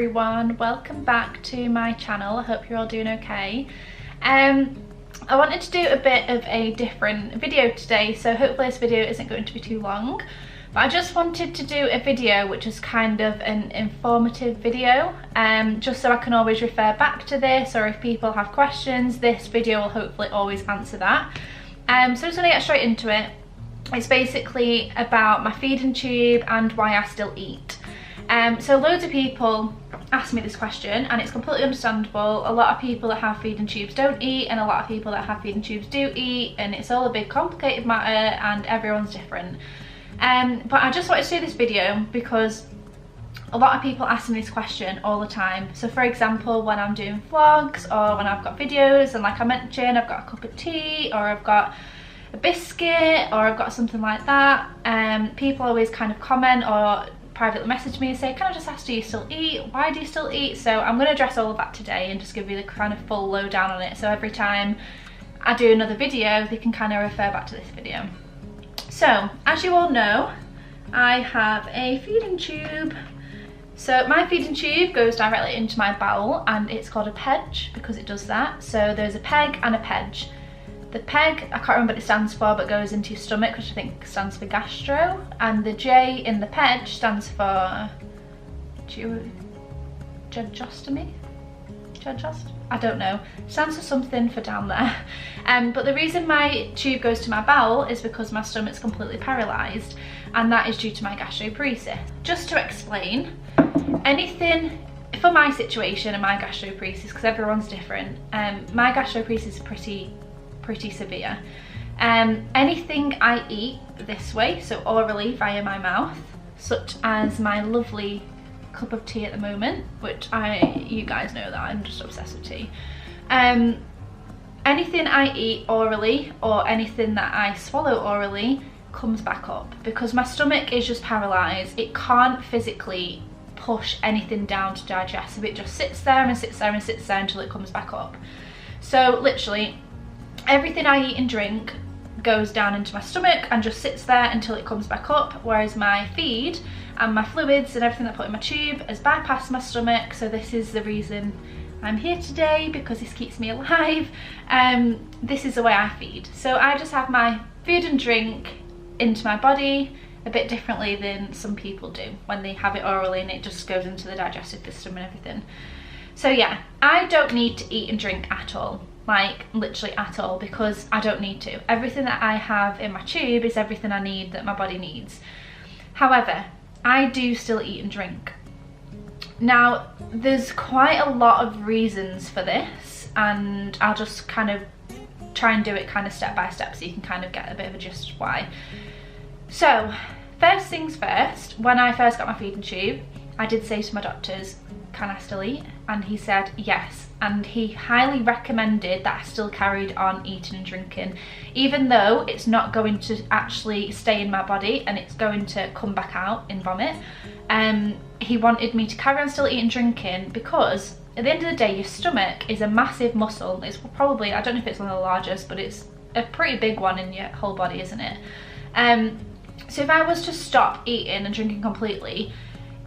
everyone, welcome back to my channel. I hope you're all doing okay. I wanted to do a bit of a different video today, so hopefully this video isn't going to be too long, but I just wanted to do a video which is kind of an informative video, just so I can always refer back to this, or if people have questions, this video will hopefully always answer that. So I'm just going to get straight into it. It's basically about my feeding tube and why I still eat. So loads of people ask me this question, and it's completely understandable. A lot of people that have feeding tubes don't eat, and a lot of people that have feeding tubes do eat, and it's all a big complicated matter and everyone's different. But I just wanted to do this video because a lot of people ask me this question all the time. So for example, when I'm doing vlogs or when I've got videos and like I mentioned, I've got a cup of tea or I've got a biscuit or I've got something like that, people always kind of comment or privately message me and say, can I just ask, do you still eat? Why do you still eat? So I'm going to address all of that today and just give you the kind of full lowdown on it, so every time I do another video they can kind of refer back to this video. So as you all know, I have a feeding tube. So my feeding tube goes directly into my bowel, and it's called a PEG because it does that. So there's a PEG and a PEG. The PEG, I can't remember what it stands for, but goes into your stomach, which I think stands for gastro, and the J in the PEG stands for jejostomy? I don't know. It stands for something for down there. But the reason my tube goes to my bowel is because my stomach's completely paralysed, and that is due to my gastroparesis. Just to explain, anything for my situation and my gastroparesis, because everyone's different, my gastroparesis is pretty severe. Anything I eat this way, so orally via my mouth, such as my lovely cup of tea at the moment, which you guys know that I'm just obsessed with tea. Anything I eat orally or anything that I swallow orally comes back up because my stomach is just paralysed. It can't physically push anything down to digest, so it just sits there and sits there and sits there until it comes back up. So literally everything I eat and drink goes down into my stomach and just sits there until it comes back up, whereas my feed and my fluids and everything that I put in my tube has bypassed my stomach. So this is the reason I'm here today, because this keeps me alive. This is the way I feed. So I just have my food and drink into my body a bit differently than some people do when they have it orally and it just goes into the digestive system and everything. So yeah, I don't need to eat and drink at all. Like literally at all, because I don't need to. Everything that I have in my tube is everything I need, that my body needs. However, I do still eat and drink. Now there's quite a lot of reasons for this, and I'll just kind of try and do it kind of step by step so you can kind of get a bit of a gist of why. So first things first, when I first got my feeding tube, I did say to my doctors, can I still eat? And he said yes, and he highly recommended that I still carried on eating and drinking, even though it's not going to actually stay in my body and it's going to come back out in vomit. He wanted me to carry on still eating and drinking because at the end of the day your stomach is a massive muscle. It's probably, I don't know if it's one of the largest, but it's a pretty big one in your whole body, isn't it? So if I was to stop eating and drinking completely,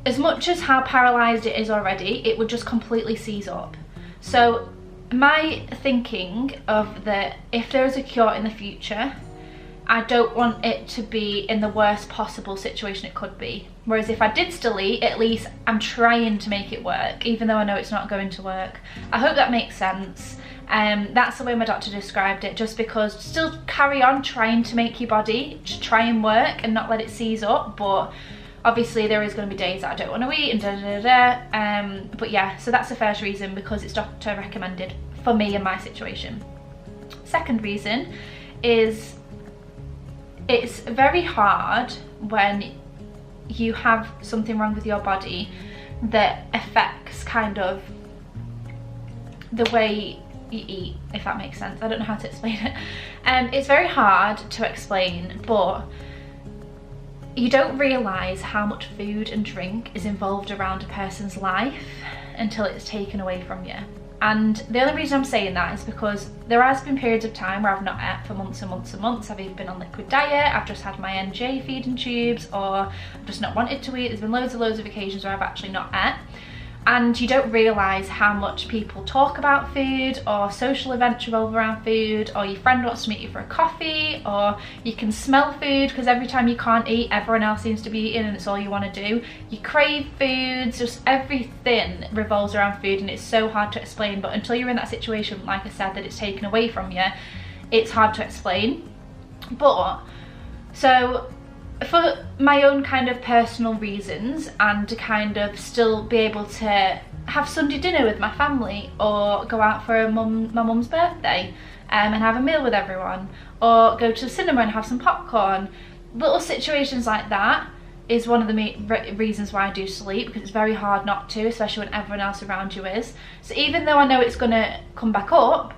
as much as how paralysed it is already, it would just completely seize up. So my thinking of that, if there is a cure in the future, I don't want it to be in the worst possible situation it could be. Whereas if I did still eat, at least I'm trying to make it work, even though I know it's not going to work. I hope that makes sense. That's the way my doctor described it, just because still carry on trying to make your body just try and work and not let it seize up, but obviously there is going to be days that I don't want to eat and but yeah, so that's the first reason, because it's doctor recommended for me and my situation. Second reason is it's very hard when you have something wrong with your body that affects kind of the way you eat, if that makes sense. I don't know how to explain it. It's very hard to explain, but you don't realise how much food and drink is involved around a person's life until it's taken away from you. And the only reason I'm saying that is because there has been periods of time where I've not ate for months and months and months. I've either been on liquid diet, I've just had my NJ feeding tubes, or I've just not wanted to eat. There's been loads of occasions where I've actually not ate. and you don't realise how much people talk about food, or social events revolve around food, or your friend wants to meet you for a coffee, or you can smell food because every time you can't eat, everyone else seems to be eating and it's all you want to do. You crave foods, just everything revolves around food, and it's so hard to explain. But until you're in that situation, like I said, that it's taken away from you, it's hard to explain. But so for my own kind of personal reasons, and to kind of still be able to have Sunday dinner with my family, or go out for my mum's birthday and have a meal with everyone, or go to the cinema and have some popcorn, little situations like that is one of the reasons why I do sleep, because it's very hard not to, especially when everyone else around you is. So even though I know it's gonna come back up,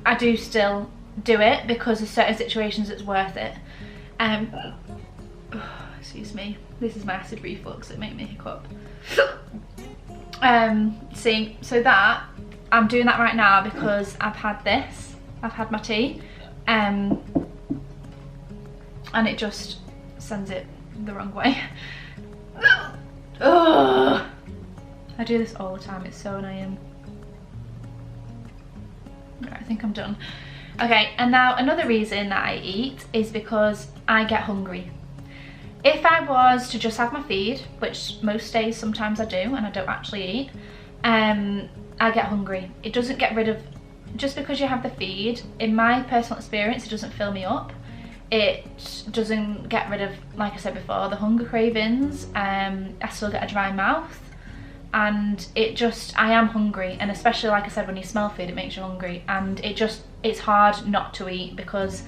I do still do it because of certain situations it's worth it. Excuse me, this is my acid reflux that made me hiccup. See, so that I'm doing that right now because I've had my tea, and it just sends it the wrong way. Ugh. I do this all the time, it's so annoying. Right, I think I'm done. Okay, and now another reason that I eat is because I get hungry. If I was to just have my feed, which most days sometimes I do and I don't actually eat, I get hungry. It doesn't get rid of, just because you have the feed, in my personal experience, it doesn't fill me up. It doesn't get rid of, like I said before, the hunger cravings. I still get a dry mouth, and I am hungry, and especially, like I said, when you smell food, it makes you hungry, and it's hard not to eat, because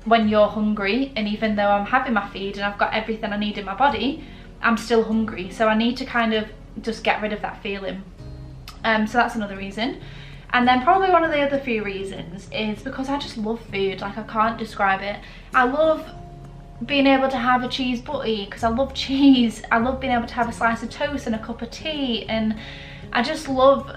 when you're hungry, and even though I'm having my feed and I've got everything I need in my body, I'm still hungry. So I need to kind of just get rid of that feeling. So that's another reason. And then probably one of the other few reasons is because I just love food. Like, I can't describe it. I love being able to have a cheese butty because I love cheese. I love being able to have a slice of toast and a cup of tea, and I just love,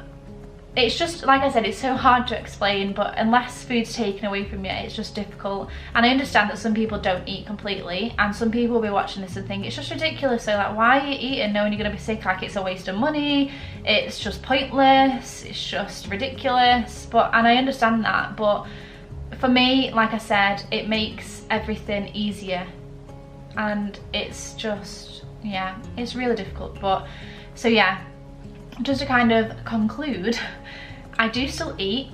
it's just, like I said, it's so hard to explain, but unless food's taken away from you, it's just difficult. And I understand that some people don't eat completely, and some people will be watching this and think it's just ridiculous. So like, why are you eating knowing you're gonna be sick? Like, it's a waste of money, it's just pointless, it's just ridiculous. And I understand that, but for me, like I said, it makes everything easier, and it's just, yeah, it's really difficult. But so yeah, just to kind of conclude, I do still eat,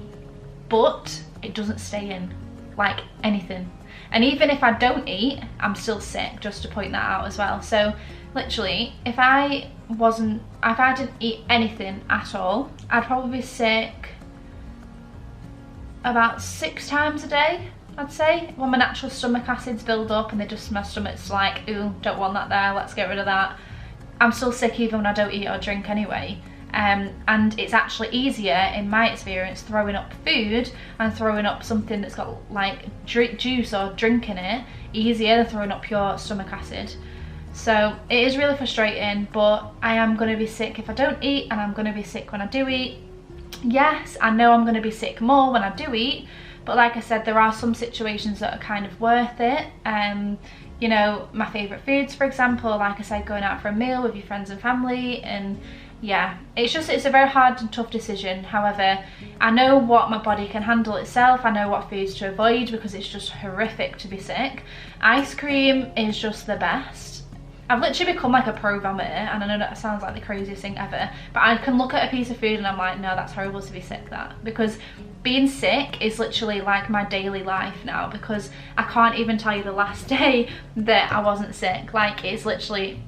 but it doesn't stay in, like anything. And even if I don't eat, I'm still sick, just to point that out as well. So literally, if I didn't eat anything at all, I'd probably be sick about 6 times a day, I'd say. When my natural stomach acids build up and my stomach's like, ooh, don't want that there, let's get rid of that. I'm still sick even when I don't eat or drink anyway. And it's actually easier, in my experience, throwing up food and throwing up something that's got like juice or drink in it, easier than throwing up pure stomach acid. So it is really frustrating, but I am going to be sick if I don't eat, and I'm going to be sick when I do eat. Yes, I know I'm going to be sick more when I do eat, but like I said, there are some situations that are kind of worth it. You know, my favourite foods, for example, like I said, going out for a meal with your friends and family, and yeah, it's a very hard and tough decision. However, I know what my body can handle itself. I know what foods to avoid because it's just horrific to be sick. Ice cream is just the best. I've literally become like a pro vomiter, and I know that sounds like the craziest thing ever, but I can look at a piece of food and I'm like, no, that's horrible to be sick, that. Because being sick is literally like my daily life now, because I can't even tell you the last day that I wasn't sick. Like, it's literally,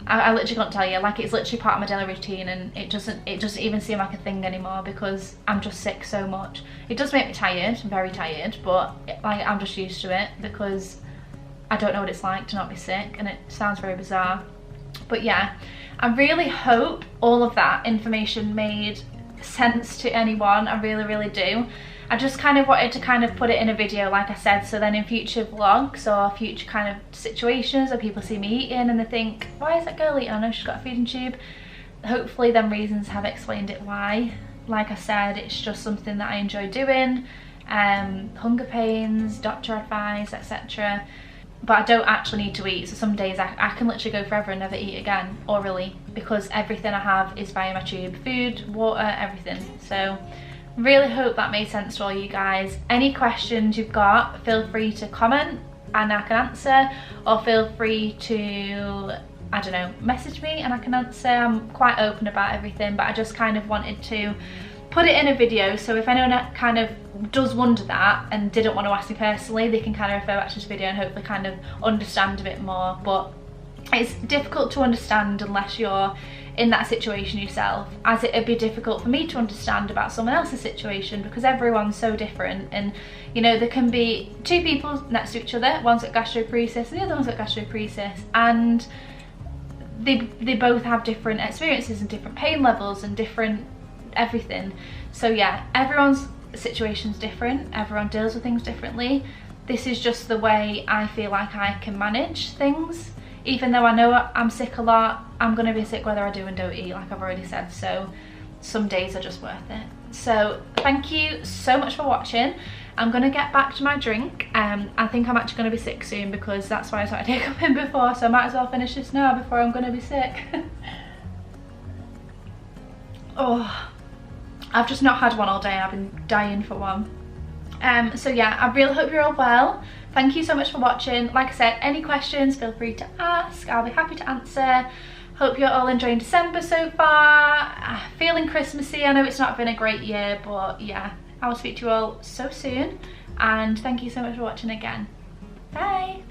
I literally can't tell you, like, it's literally part of my daily routine, and it doesn't even seem like a thing anymore because I'm just sick so much. It does make me tired, very tired, but like, I'm just used to it because I don't know what it's like to not be sick, and it sounds very bizarre. But yeah, I really hope all of that information made sense to anyone. I really, really do. I just kind of wanted to kind of put it in a video, like I said, so then in future vlogs or future kind of situations where people see me eating and they think, why is that girl eating? I know she's got a feeding tube. Hopefully them reasons have explained it why. Like I said, it's just something that I enjoy doing. Hunger pains, doctor advice, etc. but I don't actually need to eat. So some days I can literally go forever and never eat again orally, because everything I have is via my tube. Food, water, everything. So really hope that made sense to all you guys. Any questions you've got, feel free to comment and I can answer, or feel free to, I don't know, message me and I can answer. I'm quite open about everything, but I just kind of wanted to put it in a video, so if anyone kind of does wonder that and didn't want to ask me personally, they can kind of refer back to this video and hopefully kind of understand a bit more. But it's difficult to understand unless you're in that situation yourself, as it would be difficult for me to understand about someone else's situation, because everyone's so different. And you know, there can be two people next to each other, one's got gastroparesis and the other one's got gastroparesis, and they both have different experiences and different pain levels and different everything. So yeah, everyone's situation's different, everyone deals with things differently. This is just the way I feel like I can manage things. Even though I know I'm sick a lot, I'm gonna be sick whether I do and don't eat, like I've already said, so some days are just worth it. So thank you so much for watching. I'm gonna get back to my drink. I think I'm actually gonna be sick soon, because that's why I started hiccuping before, so I might as well finish this now before I'm gonna be sick. Oh, I've just not had one all day. I've been dying for one. So yeah, I really hope you're all well. Thank you so much for watching. Like I said, any questions, feel free to ask. I'll be happy to answer. Hope you're all enjoying December so far. Feeling Christmassy. I know it's not been a great year, but yeah, I will speak to you all so soon. And thank you so much for watching again. Bye.